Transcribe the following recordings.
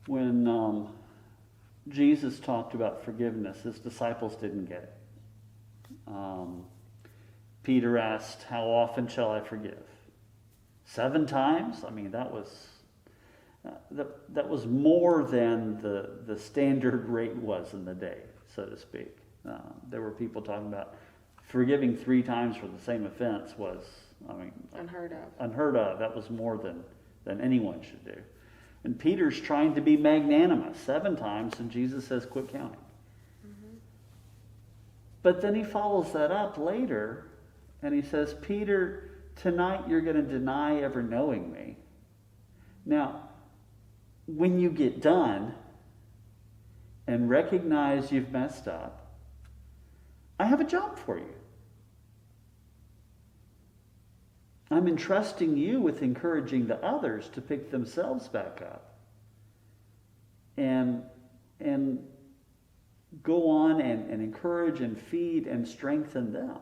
When Jesus talked about forgiveness, his disciples didn't get it. Peter asked, "How often shall I forgive? 7 times?" I mean, that was more than the standard rate was in the day, so to speak. There were people talking about forgiving 3 times for the same offense was, unheard of. Unheard of. That was more than anyone should do. And Peter's trying to be magnanimous 7 times, and Jesus says, "Quit counting." Mm-hmm. But then he follows that up later, and he says, "Peter, tonight you're going to deny ever knowing me." Now, when you get done and recognize you've messed up, I have a job for you. I'm entrusting you with encouraging the others to pick themselves back up and go on and encourage and feed and strengthen them.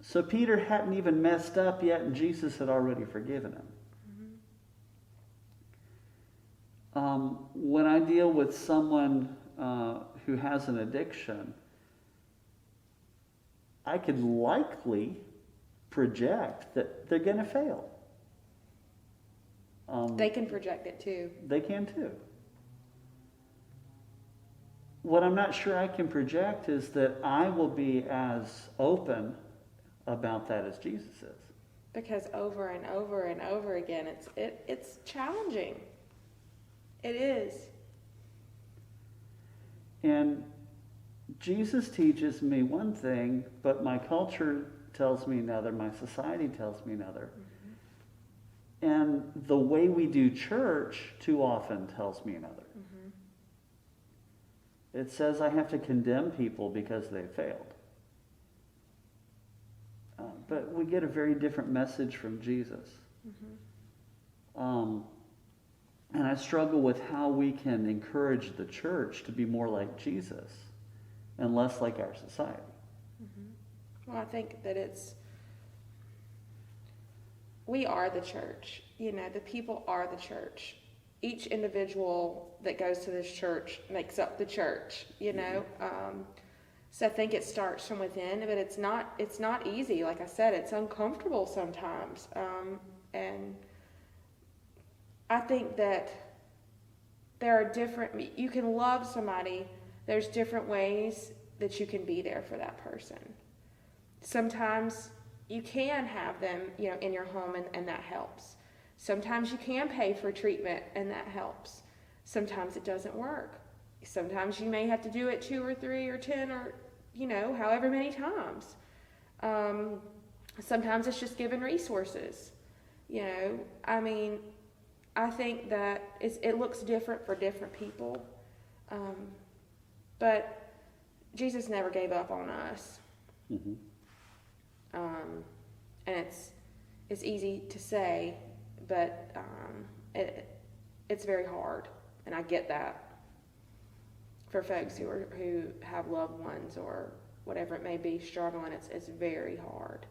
So Peter hadn't even messed up yet, and Jesus had already forgiven him. When I deal with someone who has an addiction, I could likely project that they're going to fail. They can project it too. They can too. What I'm not sure I can project is that I will be as open about that as Jesus is. Because over and over and over again, it's challenging. It is. And Jesus teaches me one thing, but my culture tells me another, my society tells me another. Mm-hmm. And the way we do church too often tells me another. Mm-hmm. It says I have to condemn people because they failed. But we get a very different message from Jesus. Mm-hmm. And I struggle with how we can encourage the church to be more like Jesus and less like our society. Well, I think that we are the church. The people are the church. Each individual that goes to this church makes up the church, So I think it starts from within, but it's not easy. Like I said, it's uncomfortable sometimes. And I think that there are you can love somebody. There's different ways that you can be there for that person. Sometimes you can have them, in your home and that helps. Sometimes you can pay for treatment and that helps. Sometimes it doesn't work. Sometimes you may have to do it 2 or 3 or 10 or, however many times. Sometimes it's just given resources. I think that it looks different for different people. But Jesus never gave up on us. Mm-hmm. And it's easy to say, but it's very hard, and I get that for folks who have loved ones or whatever it may be struggling. It's very hard.